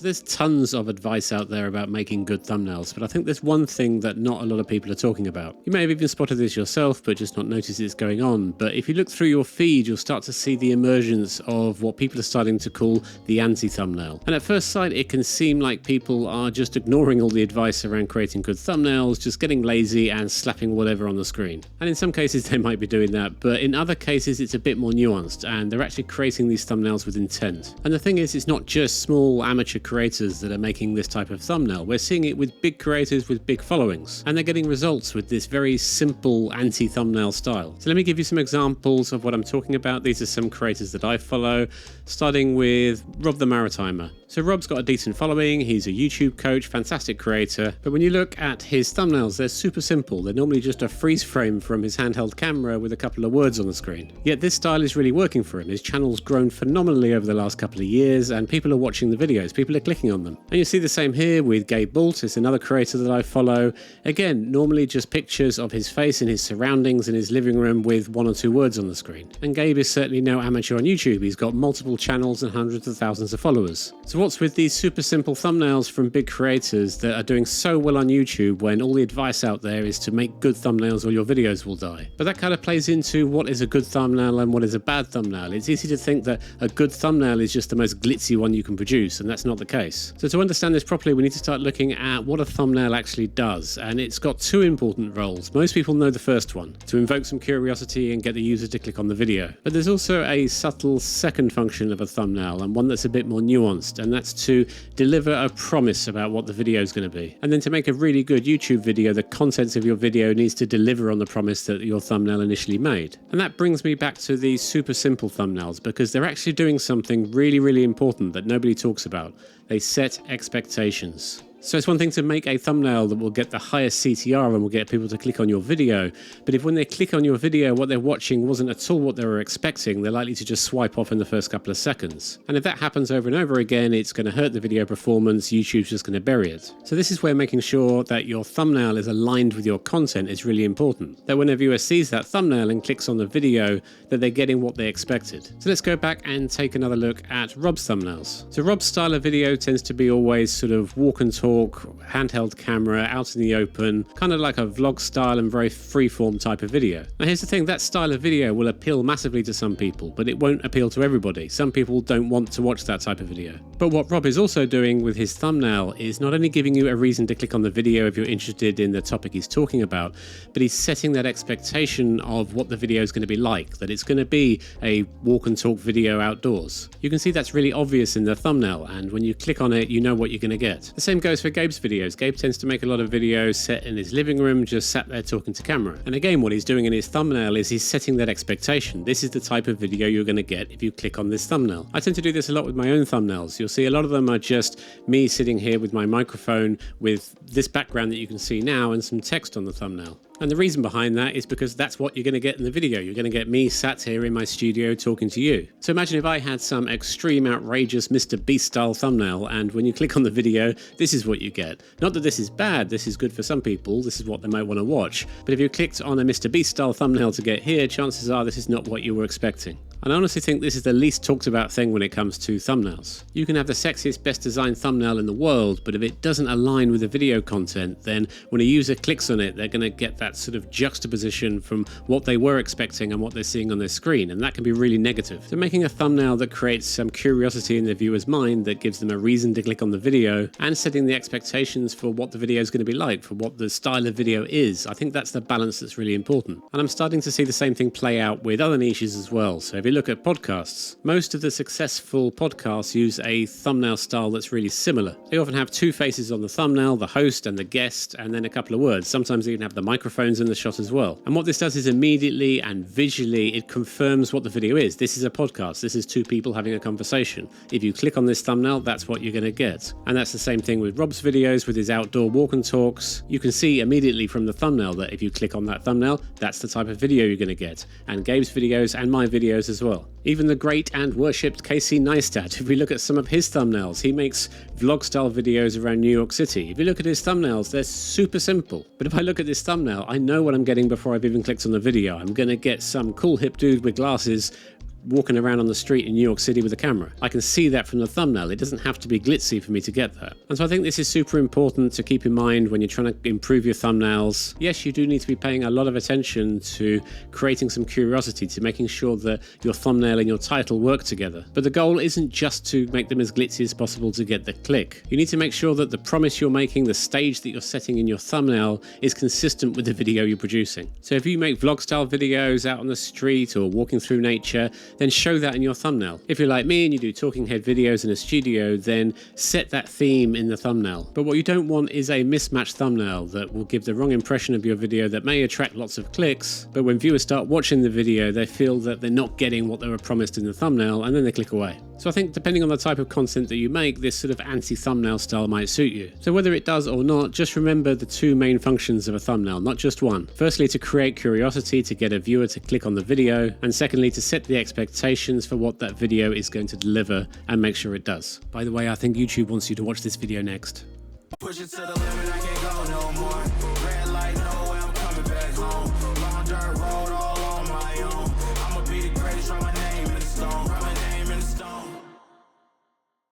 There's tons of advice out there about making good thumbnails, but I think there's one thing that not a lot of people are talking about. You may have even spotted this yourself, but just not noticed it's going on. But if you look through your feed, you'll start to see the emergence of what people are starting to call the anti-thumbnail. And at first sight, it can seem like people are just ignoring all the advice around creating good thumbnails, just getting lazy and slapping whatever on the screen. And in some cases, they might be doing that, but in other cases, it's a bit more nuanced, and they're actually creating these thumbnails with intent. And the thing is, it's not just small amateur creators that are making this type of thumbnail. We're seeing it with big creators with big followings, and they're getting results with this very simple anti-thumbnail style. So let me give you some examples of what I'm talking about. These are some creators that I follow, starting with Rob the Maritimer. So Rob's got a decent following, he's a YouTube coach, fantastic creator, but when you look at his thumbnails, they're super simple. They're normally just a freeze frame from his handheld camera with a couple of words on the screen. Yet this style is really working for him. His channel's grown phenomenally over the last couple of years, and people are watching the videos, people are clicking on them. And you see the same here with Gabe Bolt. It's another creator that I follow. Again, normally just pictures of his face and his surroundings in his living room with one or two words on the screen. And Gabe is certainly no amateur on YouTube. He's got multiple channels and hundreds of thousands of followers. So what's with these super simple thumbnails from big creators that are doing so well on YouTube when all the advice out there is to make good thumbnails or your videos will die? But that kind of plays into what is a good thumbnail and what is a bad thumbnail. It's easy to think that a good thumbnail is just the most glitzy one you can produce, and that's not the case. So to understand this properly, we need to start looking at what a thumbnail actually does, and it's got two important roles. Most people know the first one, to invoke some curiosity and get the user to click on the video. But there's also a subtle second function of a thumbnail, and one that's a bit more nuanced, and that's to deliver a promise about what the video is going to be. And then to make a really good YouTube video, the contents of your video needs to deliver on the promise that your thumbnail initially made. And that brings me back to these super simple thumbnails, because they're actually doing something really, really important that nobody talks about. They set expectations. So it's one thing to make a thumbnail that will get the highest CTR and will get people to click on your video, but if when they click on your video what they're watching wasn't at all what they were expecting, they're likely to just swipe off in the first couple of seconds. And if that happens over and over again, it's going to hurt the video performance. YouTube's just going to bury it. So this is where making sure that your thumbnail is aligned with your content is really important. That when a viewer sees that thumbnail and clicks on the video, that they're getting what they expected. So let's go back and take another look at Rob's thumbnails. So Rob's style of video tends to be always sort of walk and talk, handheld camera, out in the open, kind of like a vlog style and very freeform type of video. Now here's the thing, that style of video will appeal massively to some people, but it won't appeal to everybody. Some people don't want to watch that type of video. But what Rob is also doing with his thumbnail is not only giving you a reason to click on the video if you're interested in the topic he's talking about, but he's setting that expectation of what the video is going to be like, that it's going to be a walk and talk video outdoors. You can see that's really obvious in the thumbnail, and when you click on it, you know what you're going to get. The same goes for Gabe's videos. Gabe tends to make a lot of videos set in his living room, just sat there talking to camera. And again, what he's doing in his thumbnail is he's setting that expectation. This is the type of video you're going to get if you click on this thumbnail. I tend to do this a lot with my own thumbnails. You'll see a lot of them are just me sitting here with my microphone with this background that you can see now and some text on the thumbnail. And the reason behind that is because that's what you're going to get in the video. You're going to get me sat here in my studio talking to you. So imagine if I had some extreme, outrageous Mr. Beast style thumbnail, and when you click on the video, this is what you get. Not that this is bad, this is good for some people, this is what they might want to watch. But if you clicked on a Mr. Beast style thumbnail to get here, chances are this is not what you were expecting. And I honestly think this is the least talked about thing when it comes to thumbnails. You can have the sexiest, best designed thumbnail in the world, but if it doesn't align with the video content, then when a user clicks on it, they're going to get that sort of juxtaposition from what they were expecting and what they're seeing on their screen, and that can be really negative. So making a thumbnail that creates some curiosity in the viewer's mind, that gives them a reason to click on the video, and setting the expectations for what the video is going to be like, for what the style of video is, I think that's the balance that's really important. And I'm starting to see the same thing play out with other niches as well. So if you look at podcasts, most of the successful podcasts use a thumbnail style that's really similar. They often have two faces on the thumbnail, the host and the guest, and then a couple of words. Sometimes they even have the microphones in the shot as well. And what this does is immediately and visually it confirms what the video is. This is a podcast. This is two people having a conversation. If you click on this thumbnail, that's what you're going to get. And that's the same thing with Rob's videos, with his outdoor walk and talks. You can see immediately from the thumbnail that if you click on that thumbnail, that's the type of video you're going to get. And Gabe's videos and my videos as well. Even the great and worshipped Casey Neistat, if we look at some of his thumbnails, he makes vlog style videos around New York City. If you look at his thumbnails, they're super simple. But if I look at this thumbnail, I know what I'm getting before I've even clicked on the video. I'm going to get some cool hip dude with glasses walking around on the street in New York City with a camera. I can see that from the thumbnail. It doesn't have to be glitzy for me to get that. And so I think this is super important to keep in mind when you're trying to improve your thumbnails. Yes, you do need to be paying a lot of attention to creating some curiosity, to making sure that your thumbnail and your title work together. But the goal isn't just to make them as glitzy as possible to get the click. You need to make sure that the promise you're making, the stage that you're setting in your thumbnail, is consistent with the video you're producing. So if you make vlog style videos out on the street or walking through nature, then show that in your thumbnail. If you're like me and you do talking head videos in a studio, then set that theme in the thumbnail. But what you don't want is a mismatched thumbnail that will give the wrong impression of your video that may attract lots of clicks, but when viewers start watching the video, they feel that they're not getting what they were promised in the thumbnail, and then they click away. So I think depending on the type of content that you make, this sort of anti-thumbnail style might suit you. So whether it does or not, just remember the two main functions of a thumbnail, not just one. Firstly, to create curiosity, to get a viewer to click on the video, and secondly, to set the expectations for what that video is going to deliver and make sure it does. By the way, I think YouTube wants you to watch this video next. Push it to the limit, I can't go no more. Red light, no way, I'm coming back home.